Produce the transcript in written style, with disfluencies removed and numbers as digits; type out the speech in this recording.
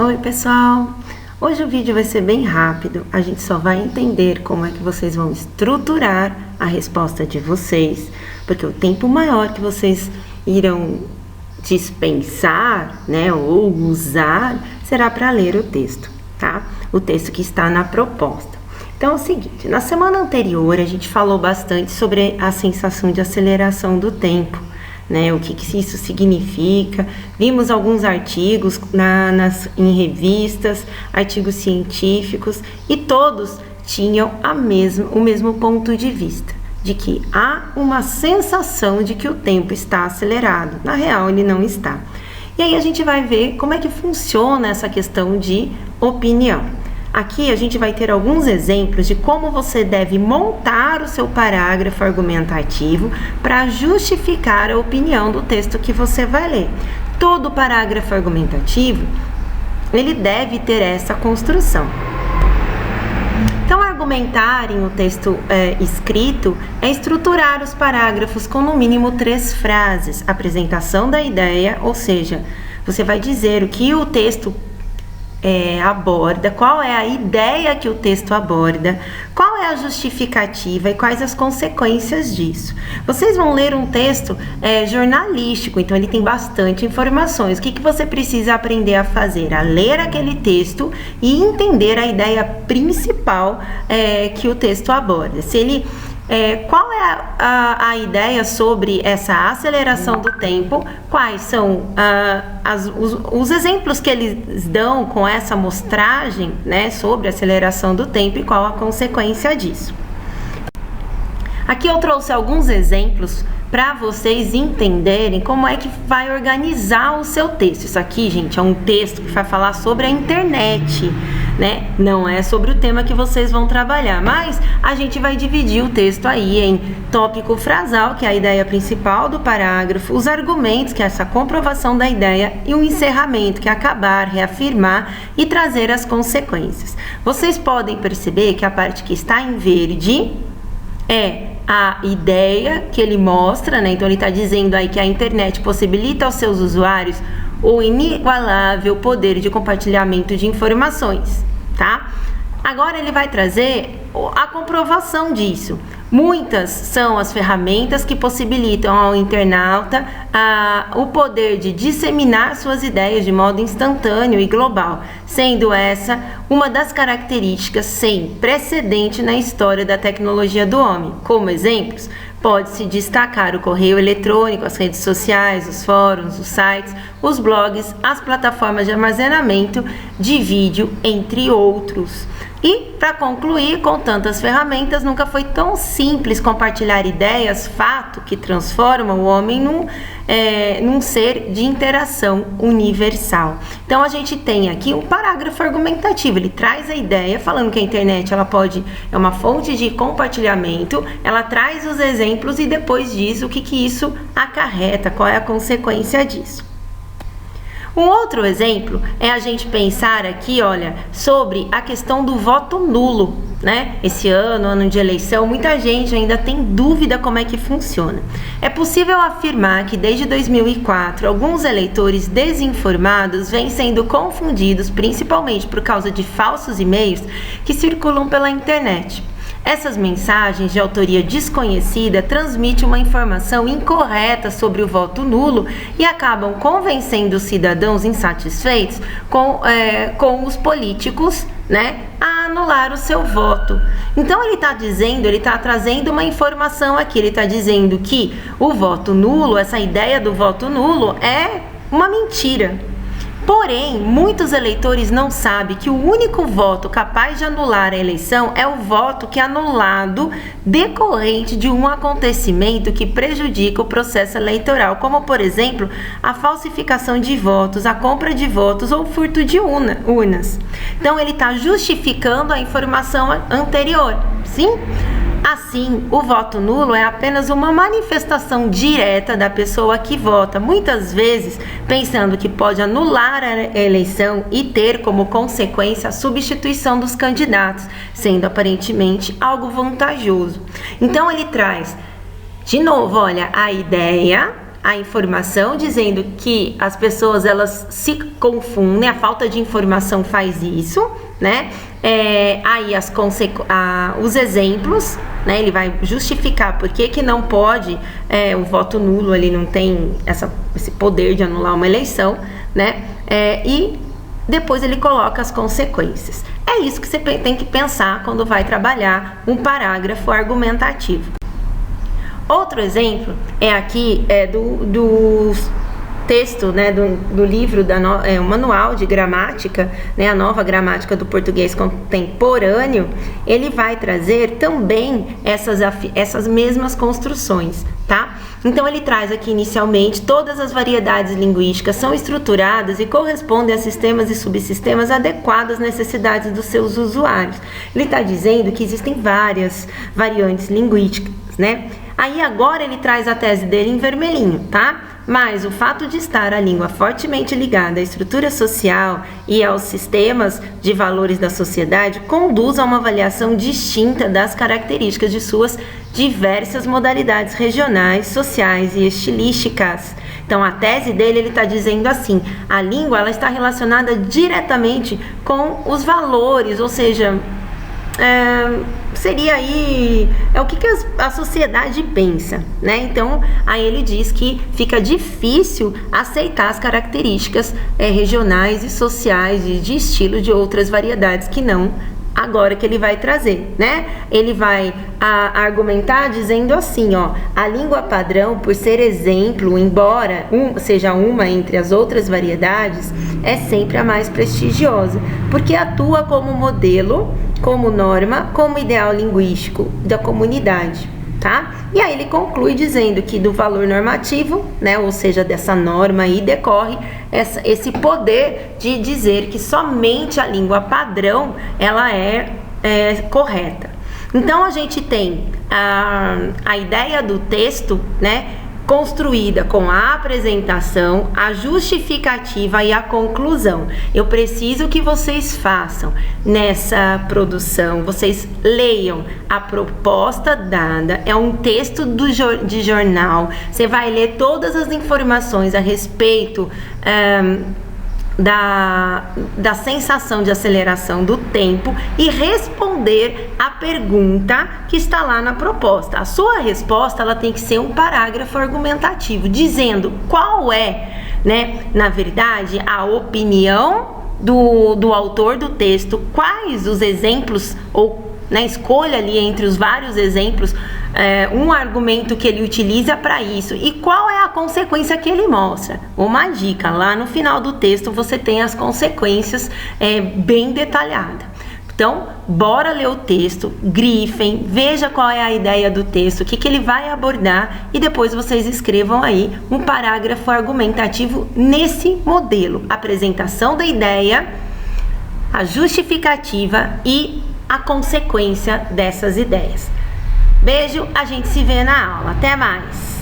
Oi pessoal, hoje o vídeo vai ser bem rápido, a gente só vai entender como é que vocês vão estruturar a resposta de vocês, porque o tempo maior que vocês irão dispensar, né, ou usar, será para ler o texto, tá? O texto que está na proposta. Então é o seguinte, na semana anterior a gente falou bastante sobre a sensação de aceleração do tempo, né, o que isso significa. Vimos alguns artigos em revistas, artigos científicos, e todos tinham o mesmo ponto de vista, de que há uma sensação de que o tempo está acelerado. Na real, ele não está. E aí a gente vai ver como é que funciona essa questão de opinião. Aqui a gente vai ter alguns exemplos de como você deve montar o seu parágrafo argumentativo para justificar a opinião do texto que você vai ler. Todo parágrafo argumentativo, ele deve ter essa construção. Então, argumentar em um texto escrito é estruturar os parágrafos com no mínimo 3 frases. Apresentação da ideia, ou seja, você vai dizer o que o texto aborda, qual é a ideia que o texto aborda, qual é a justificativa e quais as consequências disso. Vocês vão ler um texto jornalístico, então ele tem bastante informações. O que você precisa aprender a fazer? A ler aquele texto e entender a ideia principal que o texto aborda. Qual é a ideia sobre essa aceleração do tempo? Quais são os exemplos que eles dão com essa amostragem, né, sobre a aceleração do tempo e qual a consequência disso? Aqui eu trouxe alguns exemplos para vocês entenderem como é que vai organizar o seu texto. Isso aqui, gente, é um texto que vai falar sobre a internet, né? Não é sobre o tema que vocês vão trabalhar, mas a gente vai dividir o texto aí em tópico frasal, que é a ideia principal do parágrafo, os argumentos, que é essa comprovação da ideia, e o encerramento, que é acabar, reafirmar e trazer as consequências. Vocês podem perceber que a parte que está em verde é a ideia que ele mostra, né? Então ele está dizendo aí que a internet possibilita aos seus usuários o inigualável poder de compartilhamento de informações, tá? Agora ele vai trazer a comprovação disso. Muitas são as ferramentas que possibilitam ao internauta o poder de disseminar suas ideias de modo instantâneo e global, sendo essa uma das características sem precedente na história da tecnologia do homem. Como exemplos, pode-se destacar o correio eletrônico, as redes sociais, os fóruns, os sites, os blogs, as plataformas de armazenamento de vídeo, entre outros. E, para concluir, com tantas ferramentas, nunca foi tão simples compartilhar ideias, fato que transforma o homem num ser de interação universal. Então, a gente tem aqui um parágrafo argumentativo, ele traz a ideia, falando que a internet é uma fonte de compartilhamento, ela traz os exemplos e depois diz o que isso acarreta, qual é a consequência disso. Um outro exemplo é a gente pensar aqui, olha, sobre a questão do voto nulo, né? Esse ano de eleição, muita gente ainda tem dúvida como é que funciona. É possível afirmar que desde 2004, alguns eleitores desinformados vêm sendo confundidos, principalmente por causa de falsos e-mails que circulam pela internet. Essas mensagens de autoria desconhecida transmitem uma informação incorreta sobre o voto nulo e acabam convencendo os cidadãos insatisfeitos com os políticos, né, a anular o seu voto. Então ele está trazendo uma informação aqui, ele está dizendo que o voto nulo, essa ideia do voto nulo é uma mentira. Porém, muitos eleitores não sabem que o único voto capaz de anular a eleição é o voto que é anulado decorrente de um acontecimento que prejudica o processo eleitoral, como, por exemplo, a falsificação de votos, a compra de votos ou furto de urnas. Então, ele está justificando a informação anterior, sim? Assim, o voto nulo é apenas uma manifestação direta da pessoa que vota, muitas vezes pensando que pode anular a eleição e ter como consequência a substituição dos candidatos, sendo aparentemente algo vantajoso. Então ele traz, de novo, olha, a ideia a informação, dizendo que as pessoas elas se confundem, a falta de informação faz isso, né? Aí os exemplos, né? Ele vai justificar por que não pode, o voto nulo, ele não tem esse poder de anular uma eleição, né? E depois ele coloca as consequências. É isso que você tem que pensar quando vai trabalhar um parágrafo argumentativo. Outro exemplo aqui do texto, né, do livro, o manual de gramática, né, a nova gramática do português contemporâneo. Ele vai trazer também essas mesmas construções, tá? Então ele traz aqui inicialmente: todas as variedades linguísticas são estruturadas e correspondem a sistemas e subsistemas adequados às necessidades dos seus usuários. Ele está dizendo que existem várias variantes linguísticas, né? Aí agora ele traz a tese dele em vermelhinho, tá? Mas o fato de estar a língua fortemente ligada à estrutura social e aos sistemas de valores da sociedade conduz a uma avaliação distinta das características de suas diversas modalidades regionais, sociais e estilísticas. Então a tese dele, ele está dizendo assim: a língua ela está relacionada diretamente com os valores, ou seja, seria aí o que a sociedade pensa, né? Então aí ele diz que fica difícil aceitar as características regionais e sociais e de estilo de outras variedades que não agora que ele vai trazer, né? Ele vai argumentar dizendo assim, ó: a língua padrão, por ser exemplo, embora seja uma entre as outras variedades, é sempre a mais prestigiosa, porque atua como modelo, como norma, como ideal linguístico da comunidade, tá? E aí ele conclui dizendo que do valor normativo, né, ou seja, dessa norma aí, decorre esse poder de dizer que somente a língua padrão ela é correta. Então a gente tem a ideia do texto, né, construída com a apresentação, a justificativa e a conclusão. Eu preciso que vocês façam nessa produção, vocês leiam a proposta dada, é um texto de jornal, você vai ler todas as informações a respeito da sensação de aceleração do tempo e responder a pergunta que está lá na proposta. A sua resposta ela tem que ser um parágrafo argumentativo, dizendo qual é, né, na verdade, a opinião do autor do texto, quais os exemplos, ou né, escolha ali entre os vários exemplos um argumento que ele utiliza para isso e qual é a consequência que ele mostra. Uma dica: lá no final do texto você tem as consequências bem detalhadas. Então, bora ler o texto, grifem, veja qual é a ideia do texto, o que ele vai abordar, e depois vocês escrevam aí um parágrafo argumentativo nesse modelo: apresentação da ideia, a justificativa e a consequência dessas ideias. Beijo, a gente se vê na aula. Até mais!